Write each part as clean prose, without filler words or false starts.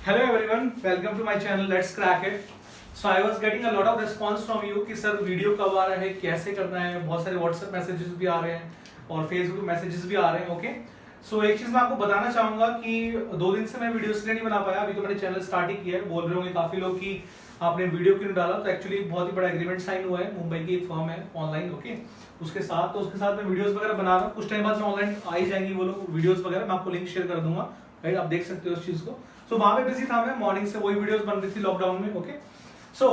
Hello everyone, welcome to my channel Let's Crack It. So I was getting a lot of response from you कि sir video कब आ रहा है, कैसे करना है. बहुत सारे व्हाट्सएप मैसेजेस भी आ रहे हैं और फेसबुक मैसेजेस भी आ रहे हैं. ओके सो एक चीज मैं आपको बताना चाहूंगा कि 2 दिन से मैं वीडियो इसलिए नहीं बना पाया. अभी तो मैंने चैनल स्टार्ट ही किया है. बोल रहे होंगे काफी लोग कि आपने वीडियो क्यों डाला. तो एक्चुअली बहुत ही बड़ा एग्रीमेंट साइन हुआ है. मुंबई की एक फर्म है ऑनलाइन. ओके उसके साथ मैं वीडियोस वगैरह बना रहा हूँ. कुछ टाइम बाद में ऑनलाइन आ ही जाएंगी वो लोग वीडियोस वगैरह. मैं आपको लिंक शेयर कर दूंगा, राइट. आप देख सकते हो उस चीज को. सो वहां पे बिजी था मैं. मॉर्निंग से वही वीडियोस बन रही थी लॉकडाउन में. ओके सो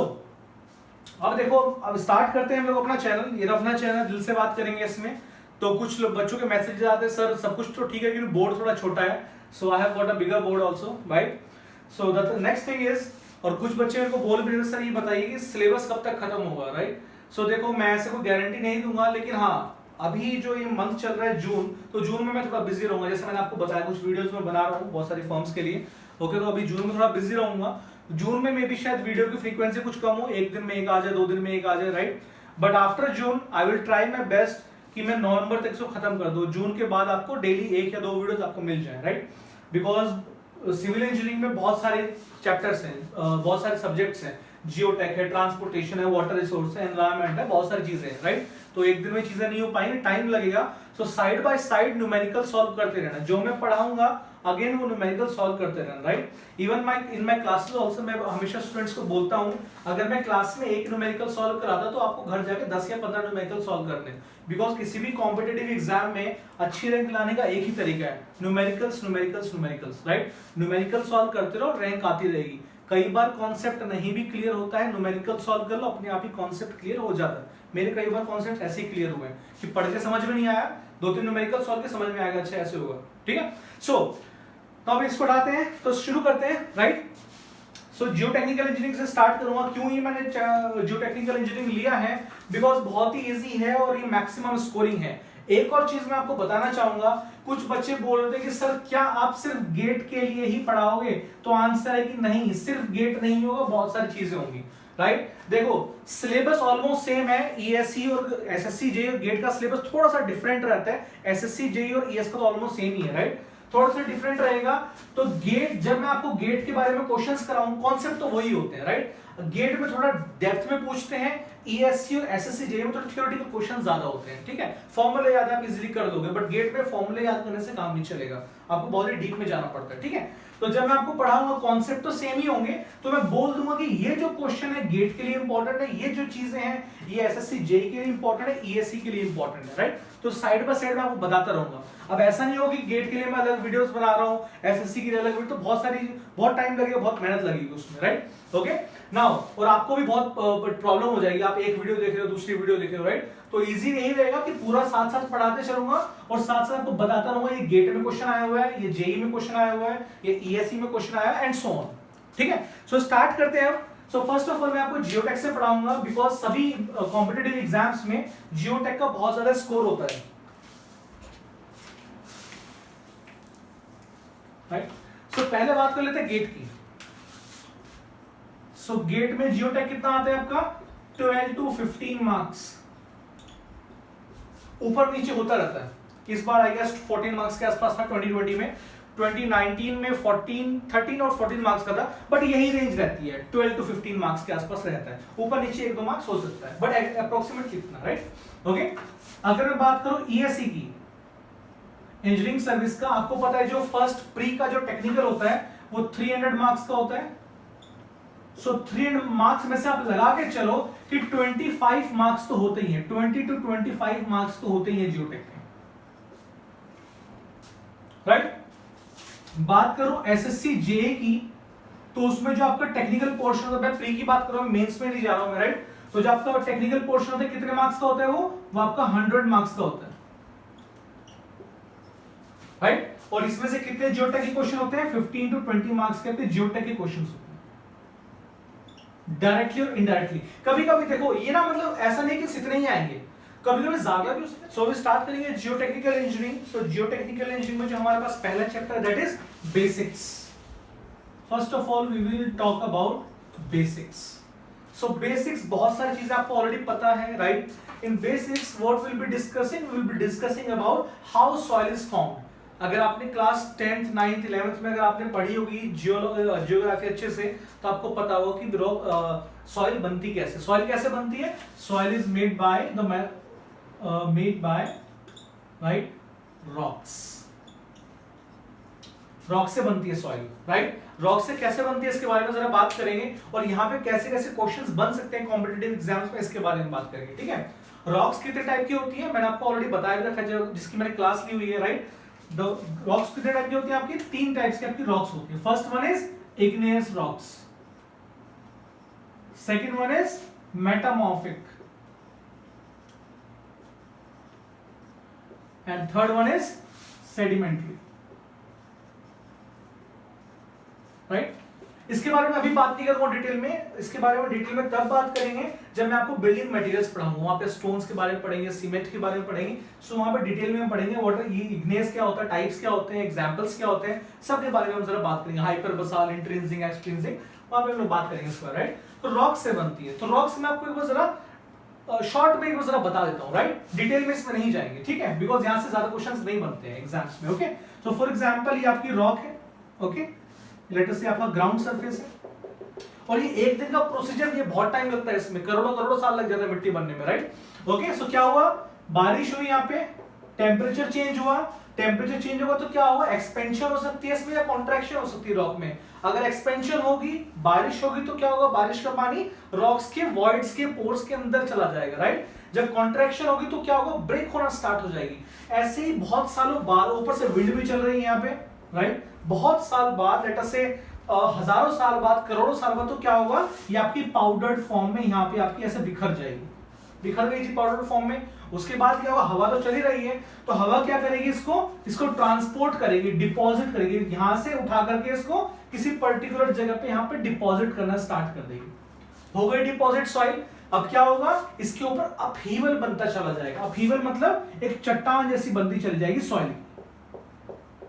अब देखो, अब स्टार्ट करते हैं हम लोग अपना चैनल. ये अपना चैनल दिल से बात करेंगे इसमें. तो कुछ लोग बच्चों के मैसेज आते हैं, सर सब कुछ तो ठीक है लेकिन बोर्ड थोड़ा छोटा है. So I have got a bigger board also, right. So the next thing is, और कुछ बच्चे मेरे को बोल भी रहे सर ये बताइए कि सिलेबस कब तक खत्म होगा, राइट. सो देखो मैं ऐसे कोई गारंटी नहीं दूंगा, लेकिन हाँ अभी जो ये मंथ चल रहा है जून, तो जून में मैं थोड़ा बिजी रहूंगा. जैसे मैंने आपको बताया कुछ वीडियोस में बना रहा हूँ बहुत सारी फर्म्स के लिए. ओके तो अभी जून में थोड़ा बिजी रहूंगा. जून में मे भी शायद वीडियो की फ्रीक्वेंसी कुछ कम हो, एक दिन में एक आ जाए, 2 दिन में एक आ जाए, right. But after June I will try my best कि मैं नवंबर तक इसको खत्म कर दूं. जून के बाद आपको डेली 1 या 2 वीडियोस आपको मिल जाए, राइट. बिकॉज सिविल इंजीनियरिंग में बहुत सारे चैप्टर्स हैं, बहुत सारे सब्जेक्ट्स हैं. जियोटेक है, ट्रांसपोर्टेशन है, वाटर रिसोर्स है, एनवायरमेंट है, बहुत सारी चीजें हैं, राइट. तो एक दिन में चीजें नहीं हो पाएंगी, टाइम लगेगा. So side by side numerical solve करते रहना. जो मैं पढ़ाऊंगा अगेन वो न्यूमेरिकल सॉल्व करते रहना, right. Even in my classes also मैं हमेशा स्टूडेंट्स को बोलता हूं, अगर मैं क्लास में एक न्यूमेरिकल सॉल्व कराता तो आपको घर जाके 10 या 15 न्यूमेरिकल सॉल्व करने. बिकॉज किसी भी कॉम्पिटिटिव एग्जाम में अच्छी रैंक लाने का एक ही तरीका है, numericals numericals numericals, right. Numerical solve करते रहो, रैंक आती रहेगी. कई बार कॉन्सेप्ट नहीं भी क्लियर होता है, न्यूमेरिकल सॉल्व कर लो, अपने आप ही कॉन्सेप्ट क्लियर हो जाता है. मेरे कई बार कॉन्सेप्ट ऐसे ही क्लियर हुए कि पढ़ के समझ में नहीं आया, 2-3 न्यूमेरिकल सॉल्व के समझ में आएगा, अच्छा ऐसे होगा, ठीक है. सो तो अब इसको उठाते हैं, तो शुरू करते हैं, राइट. सो जियोटेक्निकल इंजीनियरिंग से स्टार्ट करूंगा. क्यों ही मैंने जियोटेक्निकल इंजीनियरिंग लिया है, बिकॉज बहुत ही इजी है और ये मैक्सिमम स्कोरिंग है. एक और चीज मैं आपको बताना चाहूंगा, कुछ बच्चे बोल रहे थे कि सर क्या आप सिर्फ गेट के लिए ही पढ़ाओगे, तो आंसर है कि नहीं, सिर्फ गेट नहीं होगा, बहुत सारी चीजें होंगी, राइट. देखो सिलेबस ऑलमोस्ट सेम है. ईएससी और एसएससी जेईई और गेट का सिलेबस थोड़ा सा डिफरेंट रहता है. एसएससी जेईई और ईएस का तो ऑलमोस्ट सेम ही है, राइट. थोड़ा सा डिफरेंट रहेगा. तो गेट, जब मैं आपको गेट के बारे में क्वेश्चंस कराऊं, कॉन्सेप्ट तो वही होते हैं, राइट. गेट में थोड़ा डेप्थ में पूछते हैं, ईएससी और एसएससी जेईई में तो थ्योरेटिकल क्वेश्चन ज्यादा होते हैं, ठीक है. फॉर्मूले याद आप इजीली कर दोगे, बट गेट में फॉर्मूले याद करने से काम नहीं चलेगा, आपको बहुत ही डीप में जाना पड़ता है, ठीक है. तो जब मैं आपको पढ़ाऊंगा कॉन्सेप्ट तो सेम ही होंगे, तो मैं बोल दूंगा कि ये जो क्वेश्चन है गेट के लिए इंपॉर्टेंट है, ये जो चीजें हैं ये एसएससी जेईई के लिए इंपॉर्टेंट है, ईएससी के लिए इंपॉर्टेंट है, राइट. तो साइड बाय साइड मैं आपको बताता रहूंगा. अब ऐसा नहीं हो कि गेट के लिए मैं अलग वीडियोस बना रहा हूं, एसएससी के लिए अलग वीडियो, तो बहुत टाइम लगेगा, बहुत मेहनत लगेगी उसमें, राइट. ओके नाउ, और आपको भी बहुत प्रॉब्लम हो जाएगी. आप एक वीडियो देख रहे हो, दूसरी वीडियो देख रहे हो, राइट. तो इजी यही रहेगा कि पूरा साथ साथ पढ़ाते चलूंगा और साथ साथ आपको बताता रहूंगा ये गेट में क्वेश्चन आया हुआ है, ये जेईई में क्वेश्चन आया हुआ है, ये ईएससी में क्वेश्चन आया है, एंड सो ऑन, ठीक है. सो स्टार्ट करते हैं. सो फर्स्ट ऑफ ऑल मैं आपको जियोटेक से पढ़ाऊंगा, बिकॉज सभी कॉम्पिटिटिव एग्जाम्स में जियोटेक का बहुत ज्यादा स्कोर होता है, राइट. सो पहले बात कर लेते हैं गेट की. सो गेट में जियोटेक कितना आता है आपका, 12 to 15 मार्क्स. ऊपर नीचे होता रहता है. इस बार आई गेस 14 मार्क्स के आसपास था 2020 में. 2019 में 13 और 14 मार्क्स का था, बट यही रेंज रहती है, 12 to 15 मार्क्स के आसपास रहता है. ऊपर नीचे 1-2 मार्क्स हो सकता है, बट अप्रोक्सीमेट कितना, राइट. ओके अगर मैं बात करूं ईएससी की, इंजीनियरिंग सर्विस का, आपको पता है जो फर्स्ट प्री का जो टेक्निकल होता है वो 300 मार्क्स का होता है. सो 300 मार्क्स में से आप लगा के चलो कि 25 मार्क्स तो होते ही हैं, 20 to 25 मार्क्स तो होते ही हैं जियोटेक में, राइट. बात करो एसएससी जेईई की, तो उसमें जो आपका टेक्निकल पोर्शन होता है, प्री की बात करो, मेंस में नहीं जा रहा हूं मैं, राइट. तो जो आपका टेक्निकल पोर्शन होता है कितने मार्क्स का होता है, वो आपका 100 मार्क्स का होता है, राइट. और इसमें से कितने जियोटेक के क्वेश्चन होते हैं, 15 to 20 मार्क्स के जियोटेक के क्वेश्चन होते हैं, डायरेक्टली और इनडायरेक्टली. कभी कभी देखो ये ना, मतलब ऐसा नहीं कि इतने ही आएंगे, कभी कभी ज्यादा भी हो सकते हैं. सो वी स्टार्ट करेंगे geotechnical engineering. So geotechnical engineering में जो हमारे पास पहला chapter that is basics. First of all we will talk about basics. So basics, बहुत सारी चीजें आपको ऑलरेडी पता है, right. In basics what will be discussing, we will be discussing about how soil is formed. अगर आपने class 10th 9th 11th में अगर आपने पढ़ी होगी जियोग्राफी अच्छे से, तो आपको पता होगा कि सॉइल बनती कैसे, सॉइल कैसे बनती है। Soil is made by right rocks, rock से बनती है सॉइल, राइट। रॉक से कैसे बनती है इसके बारे में जरा बात करेंगे, और यहाँ पे कैसे कैसे क्वेश्चंस बन सकते हैं कॉम्पिटिटिव एग्जाम्स में, इसके बारे में बात करेंगे, ठीक है। रॉक्स कितने टाइप की होती है, मैंने आपको ऑलरेडी बताया भी रखा है, जिसकी मैंने क्लास ली हुई है, राइट। रॉक्स कितने टाइप की होती है आपकी, 3 टाइप्स की आपकी रॉक्स होती है। First one is igneous rocks, second one is metamorphic, and third one is sedimentary, right. इसके बारे में अभी बात नहीं करूंगा डिटेल में, इसके बारे में डिटेल में तब बात करेंगे जब मैं आपको बिल्डिंग मटेरियल्स पढ़ाऊंगा, वहां पे स्टोन्स के बारे में पढ़ेंगे, सीमेंट के बारे में पढ़ेंगे। सो वहां पे डिटेल में पढ़ेंगे व्हाट ये इग्नेस क्या होता है, टाइप्स क्या होते हैं, एग्जांपल्स क्या होते हैं, सब के बारे में हम जरा बात करेंगे। हाइपर बसाल, इंट्रिंसिक, एक्सट्रिंसिक, वहां पे हम लोग बात करेंगे इस पर, राइट। तो रॉक से बनती है, तो रॉक्स में आपको एक बार जरा शॉर्ट में एक बार जरा बता देता हूं, राइट। डिटेल में इसमें नहीं जाएंगे, ठीक है, बिकॉज यहां से ज्यादा क्वेश्चंस नहीं बनते हैं एग्जाम्स में, ओके। सो फॉर एग्जांपल ये आपकी रॉक है, ओके, लेट अस से आपका ग्राउंड सरफेस है, और ये एक दिन का प्रोसीजर, ये बहुत टाइम लगता है, इसमें करोड़ों करोड़ों साल लग जाता है मिट्टी बनने में, राइट। ओके, सो क्या हुआ, बारिश हुई, यहाँ पे टेम्परेचर चेंज हुआ, टेम्परेचर चेंज होगा तो क्या होगा, एक्सपेंशन हो सकती है इसमें या कॉन्ट्रैक्शन हो सकती है रॉक में। अगर एक्सपेंशन होगी, बारिश होगी, तो क्या होगा, बारिश का पानी रॉक्स के वॉइड्स के पोर्स के अंदर चला जाएगा, राइट। जब कॉन्ट्रैक्शन होगी तो क्या होगा, ब्रेक होना स्टार्ट हो जाएगी। ऐसे ही बहुत सालों बाद, ऊपर से विंड भी चल रही है यहाँ पे, राइट, बहुत साल बाद, लेट अस से हजारों साल बाद, करोड़ों साल बाद, तो क्या होगा, ये आपकी पाउडर्ड फॉर्म में यहाँ पे आपकी ऐसे बिखर जाएगी, बिखर गई थी पाउडर फॉर्म में। उसके बाद क्या होगा, हवा तो चली रही है, तो हवा क्या करेगी, इसको ट्रांसपोर्ट करेगी, डिपॉजिट करेगी, यहां से उठा करके इसको किसी पर्टिकुलर जगह पे यहाँ पे डिपॉजिट करना स्टार्ट कर देगी। हो गई डिपॉजिट सॉइल। अब क्या होगा, इसके ऊपर अपहीवल बनता चला जाएगा। अपहीवल मतलब एक चट्टान जैसी बनती चली जाएगी सॉइल,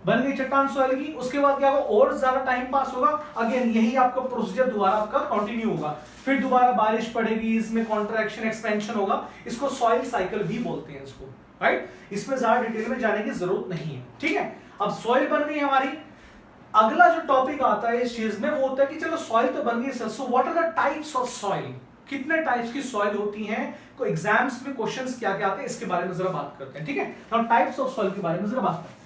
बन गई चट्टान सॉइल की। उसके बाद क्या होगा, और ज्यादा टाइम पास होगा, अगेन यही आपका प्रोसीजर दोबारा आपका कंटिन्यू होगा, फिर दोबारा बारिश पड़ेगी, इसमें कॉन्ट्रैक्शन एक्सपेंशन होगा, इसको सॉइल साइकिल भी बोलते हैं इसको, राइट। इसमें ज्यादा डिटेल में जाने की जरूरत नहीं है, ठीक है। अब सॉइल बन गई हमारी, अगला जो टॉपिक आता है इस चीज में वो होता है कि चलो सॉइल तो बन गई sir, so what are the types of soil, कितने टाइप्स की सॉइल होती हैं, को एग्जाम्स में क्वेश्चंस क्या क्या आते हैं, इसके बारे में जरा बात करते हैं, ठीक है। नाउ टाइप्स ऑफ सॉइल के बारे में जरा बात करते हैं।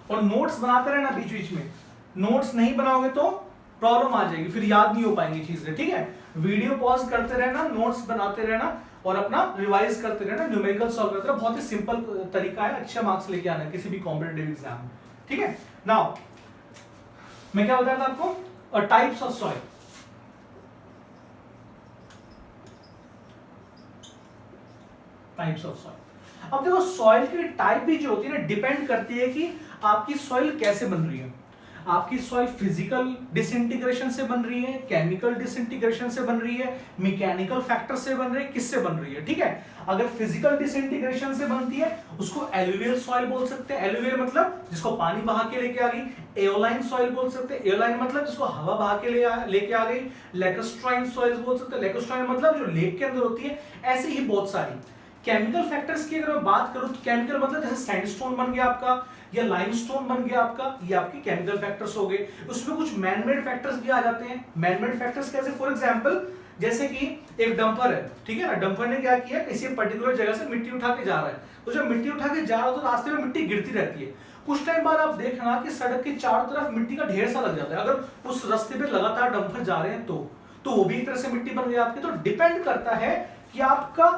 और नोट्स बनाते रहना बीच बीच में, नोट्स नहीं बनाओगे तो प्रॉब्लम आ जाएगी, फिर याद नहीं हो पाएंगी चीजें, ठीक है। वीडियो पॉज करते रहना, नोट्स बनाते रहना, और अपना रिवाइज करते रहना, न्यूमेरिकल सॉल्व करते रहना। बहुत ही सिंपल तरीका है अच्छे मार्क्स लेके आना किसी भी कॉम्पिटिटिव एग्जाम में, ठीक है। नाउ मैं क्या बताया था आपको, types of soil. Types of soil, अब देखो सॉइल की टाइप भी जो होती है ना, डिपेंड करती है कि आपकी सॉइल कैसे बन रही है। आपकी सॉइल फिजिकल डिसइंटीग्रेशन से बन रही है, केमिकल डिसइंटीग्रेशन से बन रही है, मैकेनिकल फैक्टर से बन रही है, किससे बन रही है, ठीक है। अगर फिजिकल डिसइंटीग्रेशन से बनती है उसको एलुवियल सॉइल बोल सकते हैं। एलुवियल मतलब जिसको पानी बहा के लेके आ गई। एओलाइन सॉइल बोल सकते हैं। एओलाइन मतलब जिसको हवा बहा के लेके आ गई। लेकोस्ट्राइन सॉइल बोल सकते हैं। लेकोस्ट्राइन मतलब जो लेक के अंदर होती है। ऐसे ही बहुत सारी केमिकल फैक्टर्स की अगर मैं बात करूं तो केमिकल मतलब जैसे सैंडस्टोन बन गया आपका या लाइमस्टोन बन गया आपका, ये आपके केमिकल फैक्टर्स हो गए। उसमें कुछ मैनमेड फैक्टर्स भी आ जाते हैं। मैनमेड फैक्टर्स कैसे, फॉर एग्जांपल जैसे कि एक डंपर है, ठीक है ना, डंपर ने क्या किया, किसी पर्टिकुलर जगह से मिट्टी उठा के जा रहा है, तो जब मिट्टी उठा के जा रहा हो तो रास्ते में मिट्टी गिरती रहती है। कुछ टाइम बाद आप देखना कि सड़क के चारों तरफ मिट्टी का ढेर सा लग जाता है। अगर उस रास्ते पे लगातार डंपर जा रहे हैं तो वो भी एक तरह से मिट्टी बन गई आपकी। तो डिपेंड करता है कि आपका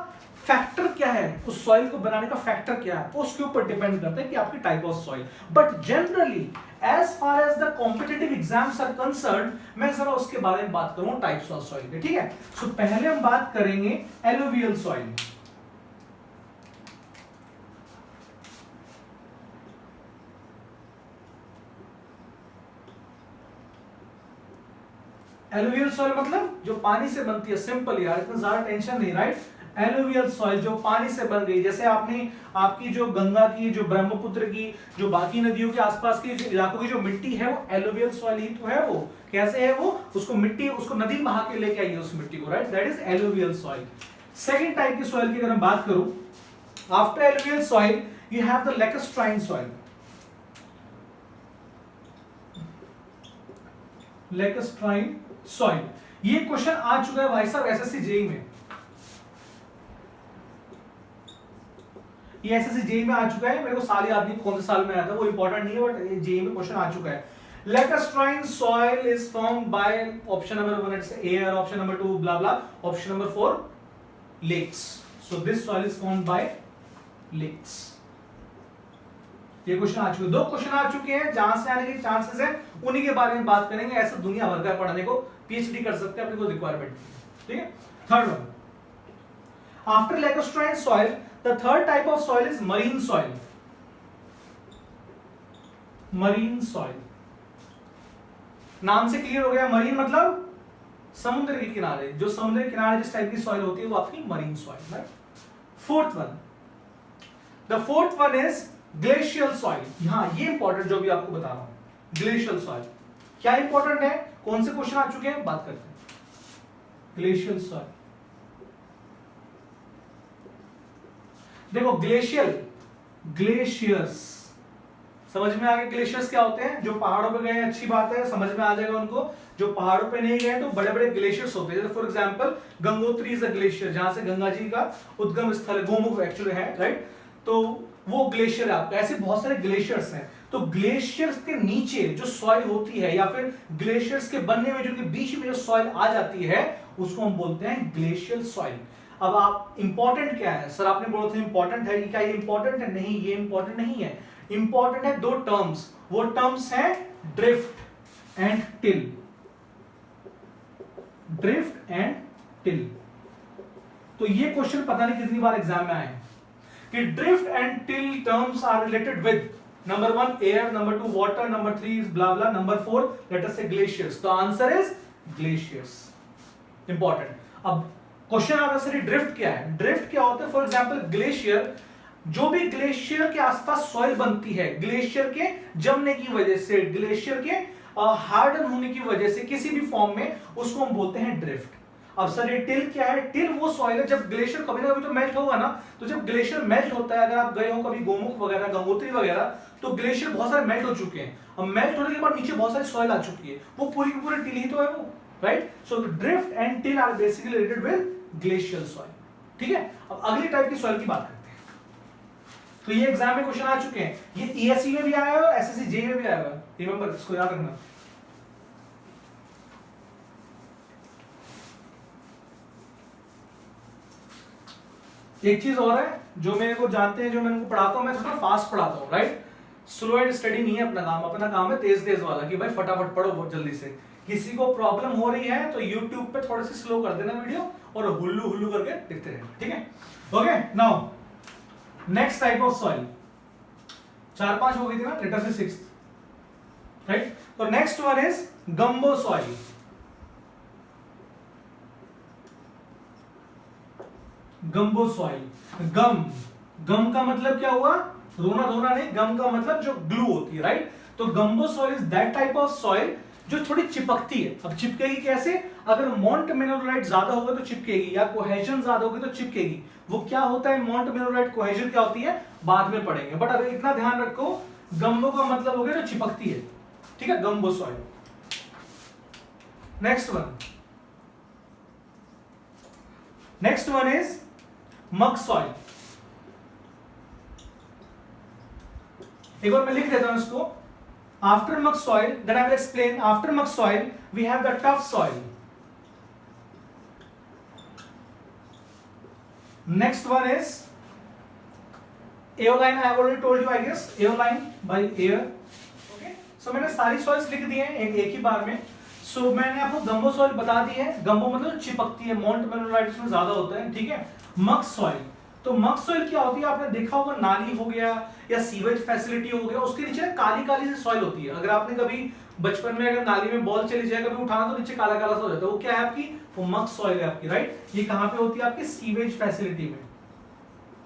फैक्टर क्या है, उस सॉइल को बनाने का फैक्टर क्या है, उसके ऊपर डिपेंड करता है कि आपकी type of soil. But generally as far as the competitive exams are concern, मैं जरा उसके बारे में बात करूं टाइप्स ऑफ सॉइल के, ठीक है। सो पहले हम बात करेंगे एलुवियल सॉइल। एलुवियल सॉइल मतलब जो पानी से बनती है, सिंपल यार, इतना ज्यादा टेंशन नहीं, राइट। एलुवियल सॉइल जो पानी से बन गई, जैसे आपने आपकी जो गंगा की, जो ब्रह्मपुत्र की, जो बाकी नदियों के आसपास की इलाकों की जो मिट्टी है वो एलुवियल सॉइल ही तो है। वो कैसे है? वो उसको मिट्टी, उसको नदी बहा के लेके आई है उस मिट्टी को, right, that is alluvial soil. Second type की सॉइल की अगर मैं बात करूं, after alluvial soil you have the lacustrine soil. Lacustrine soil, ये क्वेश्चन आ चुका है भाई साहब एसएससी जेईई में, ये एसएससी जेईई में आ चुका है। मेरे को साल याद नहीं कौन से साल में आया था, वो इंपॉर्टेंट नहीं है, बट जेईई में क्वेश्चन आ चुका है। Lacustrine soil is formed by option number 1 it's air, option number 2 blah blah, option number 4 lakes. So this soil is formed by lakes. ये क्वेश्चन आ चुके हैं, 2 क्वेश्चन आ चुके हैं, जहां से आने के चांसेस है उन्हीं के बारे में बात करेंगे। ऐसा दुनिया भर का पढ़ने को, पीएचडी कर सकते हैं अपने को रिक्वायरमेंट, ठीक है। Third one, after lacustrine soil the third type of soil is marine soil. Marine soil, नाम से क्लियर हो गया, मरीन मतलब समुद्र के किनारे, जो समुद्र के किनारे जिस टाइप की सॉइल होती है वो आपकी marine soil, right. Fourth one, the fourth one is glacial soil. यहां ये इंपॉर्टेंट जो भी आपको बता रहा हूं, ग्लेशियल सॉइल क्या इंपॉर्टेंट है, कौन से क्वेश्चन आ चुके हैं, बात करते हैं। ग्लेशियल सॉइल, देखो ग्लेशियल, ग्लेशियर्स समझ में आ गए, ग्लेशियर्स क्या होते हैं, जो पहाड़ों पे गए अच्छी बात है, समझ में आ जाएगा उनको। जो पहाड़ों पे नहीं गए तो बड़े बड़े ग्लेशियर्स होते हैं, जैसे for example Gangotri is a glacier, जहां से गंगा जी का उद्गम स्थल गोमुख एक्चुअली है, राइट, तो वो ग्लेशियर है आपका। ऐसे बहुत सारे ग्लेशियर्स हैं, तो ग्लेशियर्स के नीचे जो सॉइल होती है या फिर ग्लेशियर्स के बनने में जो के बीच में जो सॉइल आ जाती है उसको हम बोलते हैं ग्लेशियल सॉइल। अब आप इंपॉर्टेंट क्या है सर, आपने बोला था इंपॉर्टेंट है, क्या ये इंपॉर्टेंट है? नहीं, ये इंपॉर्टेंट नहीं है। इंपॉर्टेंट है 2 टर्म्स, वो टर्म्स हैं drift and till. Drift and till, तो ये क्वेश्चन पता नहीं कितनी बार एग्जाम में आए कि drift and till terms are related with number 1 air, number 2 water, number 3 is blah blah, number 4 let us say glaciers. तो आंसर इज ग्लेशियर्स, इंपॉर्टेंट। अब क्वेश्चन आता है सर ड्रिफ्ट क्या है? ड्रिफ्ट क्या होता है? फॉर एग्जांपल ग्लेशियर, जो भी ग्लेशियर के आसपास सॉइल बनती है, ग्लेशियर के जमने की वजह से, ग्लेशियर के हार्डन होने की वजह से किसी भी फॉर्म में, उसको हम बोलते हैं ड्रिफ्ट। अब सर ये टिल क्या है? टिल वो सॉइल है जब ग्लेशियर कभी ना कभी तो मेल्ट होगा ना, तो जब ग्लेशियर मेल्ट होता है, अगर आप गए हो कभी गोमुख वगैरह, गंगोत्री वगैरह, तो ग्लेशियर बहुत सारे मेल्ट हो चुके हैं। अब मेल्ट होने के बाद नीचे बहुत सारी सॉइल आ चुकी है, वो पूरी की पूरी टिल ही तो है वो, right. So drift and till are basically related with glacial soil, ठीक है। अब अगली टाइप की सॉइल की बात करते हैं। तो ये एग्जाम में क्वेश्चन आ चुके हैं, ये ईएससी में भी आया है और एसएससी जेईई में भी आया है, रिमेंबर, इसको याद रखना। एक चीज और है जो मेरे को जानते हैं, जो मैं उनको पढ़ाता हूं, मैं थोड़ा फास्ट पढ़ाता हूं, राइट। स्लो एंड स्टडी नहीं है अपना काम, अपना काम है तेज तेज वाला, कि भाई फटाफट पढ़ो बहुत जल्दी से। किसी को प्रॉब्लम हो रही है तो YouTube पे थोड़ी सी स्लो कर देना वीडियो और हुल्लू हुल्लू करके देखते रहना, ठीक है। Okay, now next type of soil, 4-5 हो गई थी ना, लेट अस से 6th, राइट। तो next one is gumbo soil. Gumbo soil, gum का मतलब क्या हुआ? रोना धोना नहीं, गम का मतलब जो ग्लू होती है, राइट। तो gumbo soil is that type of soil जो थोड़ी चिपकती है। अब चिपकेगी कैसे? अगर मॉन्ट मिनरलाइट ज्यादा होगा तो चिपकेगी, या कोहेजन ज्यादा होगी तो चिपकेगी। वो क्या होता है मॉन्ट मिनरलाइट कोहेजन क्या होती है, बाद में पढ़ेंगे, बट अगर इतना ध्यान रखो, गंबो का मतलब हो गया जो चिपकती है, ठीक है, gumbo soil. Next one is muck soil. एक बार मैं लिख देता हूं इसको। After muck soil, then I will explain, after muck soil we have the tuff soil. Next one is aeolian. I have already told you, I guess, aeolian by air. Okay, so मैंने सारी soils लिख दी हैं एक ही बार में। सो मैंने आपको गंबो soil बता दी है। गंबो मतलब चिपकती है, मॉन्ट मिनरलाइट में ज्यादा होता है, ठीक है। मग सॉइल, तो मग सॉइल क्या होती है? आपने देखा होगा नाली हो गया या सीवेज फैसिलिटी हो गया, उसके नीचे काली काली सी सॉइल होती है। अगर आपने कभी बचपन में अगर नाली में बॉल चली जाए कभी उठाना तो नीचे काला काला सा हो जाता है, वो क्या है आपकी, वो मक सॉइल है आपकी, राइट। ये कहां पे होती है आपकी सीवेज फैसिलिटी में,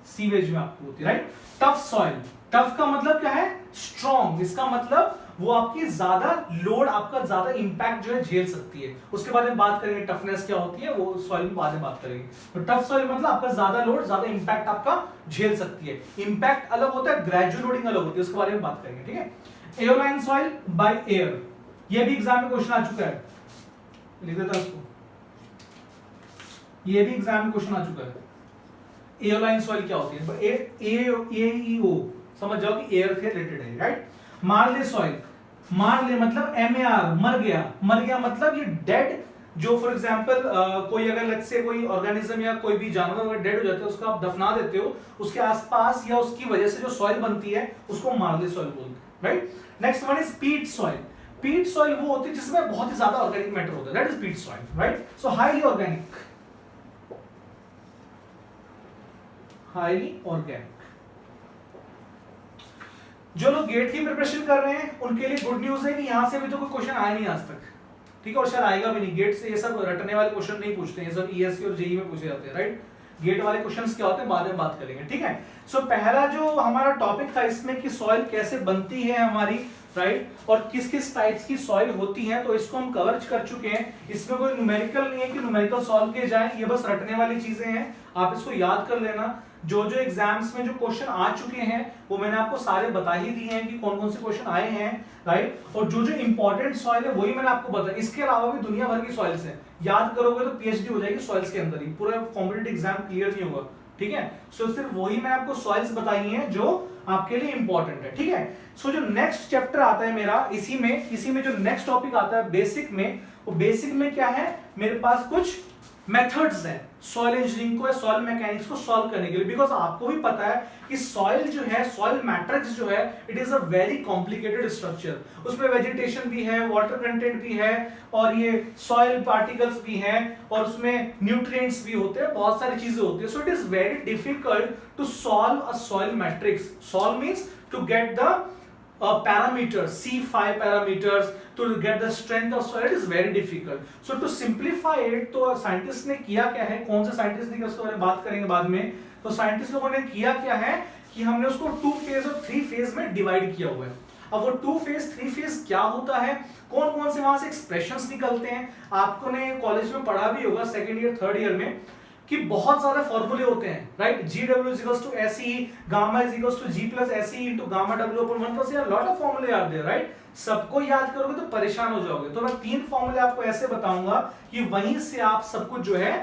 सीवेज में आपकी होती है, राइट। टफ सॉइल, टफ का मतलब क्या है, स्ट्रॉन्ग, इसका मतलब वो आपकी ज्यादा लोड, आपका ज्यादा इंपैक्ट जो है झेल सकती है। उसके बारे में बात करेंगे, टफनेस क्या होती है वो सॉइल में बाद में बात करेंगे। तो टफ सॉइल मतलब आपका ज्यादा लोड, ज्यादा इंपैक्ट आपका झेल सकती है। इंपैक्ट अलग होता है, ग्रेजुअल लोडिंग अलग होती है, उसके बारे में बात करेंगे, ठीक है। एयोलाइन सॉइल बाय एयर, ये भी एग्जाम में क्वेश्चन आ चुका है, लिख देता हूं इसको, ये भी एग्जाम में क्वेश्चन आ चुका है। एयोलाइन सॉइल क्या होती है, एईओ समझ जाओ कि एयर से रिलेटेड है, राइट। मार्ले सॉइल, मार्ले मतलब MAR, मर गया, मर गया मतलब ये डेड, जो फॉर एग्जांपल कोई अगर लेट्स से कोई ऑर्गेनिज्म या कोई भी जानवर अगर डेड हो जाता है, उसको आप दफना देते हो, उसके आसपास या उसकी वजह से जो सॉइल बनती है उसको मार्ले सॉइल बोलते हैं, राइट। नेक्स्ट वन इज पीट सॉइल। पीट सॉइल वो होती है जिसमें बहुत ही ज्यादा ऑर्गेनिक मैटर होता है, दैट इज पीट सॉइल, राइट। सो हाईली ऑर्गेनिक, हाईली ऑर्गेनिक। जो लोग गेट की प्रिपरेशन कर रहे हैं उनके लिए गुड न्यूज है कि यहां से भी तो कोई क्वेश्चन आया नहीं आज तक, ठीक है, और शायद आएगा भी नहीं। गेट से ये सब रटने वाले क्वेश्चन नहीं पूछते हैं, ये सब ईएससी और जेईई में पूछे जाते हैं, राइट। गेट वाले क्वेश्चंस क्या होते हैं बाद में बात करेंगे, ठीक है। सो पहला जो हमारा टॉपिक था इसमें कि सॉइल कैसे बनती है हमारी, राइट, और किस किस टाइप्स की सॉइल होती है, तो इसको हम कवर कर चुके हैं। इसमें कोई न्यूमेरिकल नहीं है कि न्यूमेरिकल सॉल्व किए जाए, ये बस रटने वाली चीजें हैं, आप इसको याद कर लेना। जो जो एग्जाम्स में जो क्वेश्चन आ चुके हैं वो मैंने आपको सारे बता ही दिए हैं कि कौन कौन से क्वेश्चन आए हैं, राइट। और जो जो इंपॉर्टेंट सॉइल है वही मैंने आपको बताया, इसके अलावा भी दुनिया भर की सॉइल्स हैं, याद करोगे तो पीएचडी हो जाएगी सॉइल्स के अंदर ही, पूरा कॉम्पिटिटिव एग्जाम क्लियर नहीं होगा, ठीक है। सो सिर्फ वही मैंने आपको सॉइल्स बताई हैं जो आपके लिए इंपॉर्टेंट है, ठीक है। सो जो नेक्स्ट चैप्टर आता है मेरा, इसी में जो नेक्स्ट टॉपिक आता है बेसिक में, वो बेसिक में क्या है, मेरे पास कुछ मेथड्स हैं सॉइल इंजीनियरिंग को, सॉइल मैकेनिक्स को सॉल्व करने के लिए। बिकॉज आपको भी पता है कि सॉइल जो है, सॉइल मैट्रिक्स जो है, it is a very complicated structure. उसमें वेजिटेशन भी है, वाटर कंटेंट भी है, और ये सॉइल पार्टिकल्स भी हैं, और उसमें न्यूट्रिएंट्स भी होते हैं, बहुत सारी चीजें होती है। So it is very difficult to solve a soil matrix. Solve means to get the parameters, C5 parameters to get the strength of soil, it is very difficult. So to simplify it, तो scientist ने किया क्या है, कौन से scientist ने किया उसके बारे में बात करेंगे बाद में। तो साइंटिस्ट लोगों ने किया क्या है कि हमने उसको 2 फेज और 3 फेज में डिवाइड किया हुआ है। अब वो 2 फेज 3 फेज क्या होता है, कौन कौन से वहां से एक्सप्रेशंस निकलते हैं, आपको ने कॉलेज में पढ़ा भी होगा सेकंड ईयर थर्ड ईयर में, कि बहुत सारे फॉर्मूले होते हैं, right. GW = SE, gamma = G + SE * gamma W / 1 + lot of फॉर्मूले आर देयर, राइट। सबको याद करोगे तो परेशान हो जाओगे। तो मैं 3 फॉर्मूले आपको ऐसे बताऊंगा कि वहीं से आप सब कुछ जो है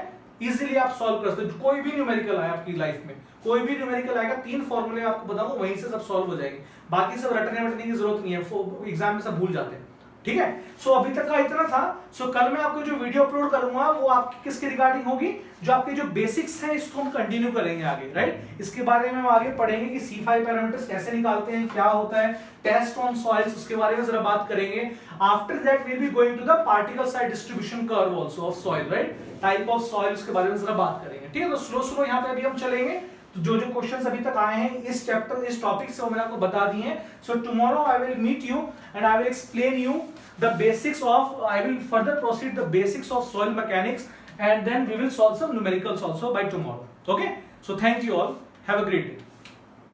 इजीली आप सॉल्व कर सकते हो। कोई भी न्यूमेरिकल आए आपकी लाइफ में, कोई भी न्यूमेरिकल आएगा, 3 फॉर्मूले आपको बताऊंगा, वहीं से सब सॉल्व हो जाएंगे। बाकी सब रटने वटने की जरूरत नहीं है, एग्जाम में सब भूल जाते हैं, ठीक है। सो अभी तक का इतना था। सो कल मैं आपको जो वीडियो अपलोड करूंगा वो आपकी किसके रिगार्डिंग होगी, जो आपके जो बेसिक्स हैं इसको हम कंटिन्यू करेंगे आगे, राइट। इसके बारे में हम आगे पढ़ेंगे कि C5 पैरामीटर्स कैसे निकालते हैं, क्या होता है, टेस्ट ऑन सॉइल्स, उसके बारे में जरा बात करेंगे। After that we will be going to the particle size distribution curve also of soil, right, type of soil, उसके बारे में जरा बात करेंगे, ठीक है। तो स्लो यहाँ पे अभी हम चलेंगे। तो जो जो क्वेश्चंस अभी तक आए हैं इस चैप्टर, इस टॉपिक से वो मैंने आपको बता दिए हैं। So tomorrow I will meet you and I will explain you the basics of, I will further proceed the basics of soil mechanics, and then we will solve some numericals also by tomorrow. Okay, so thank you all, have a great day.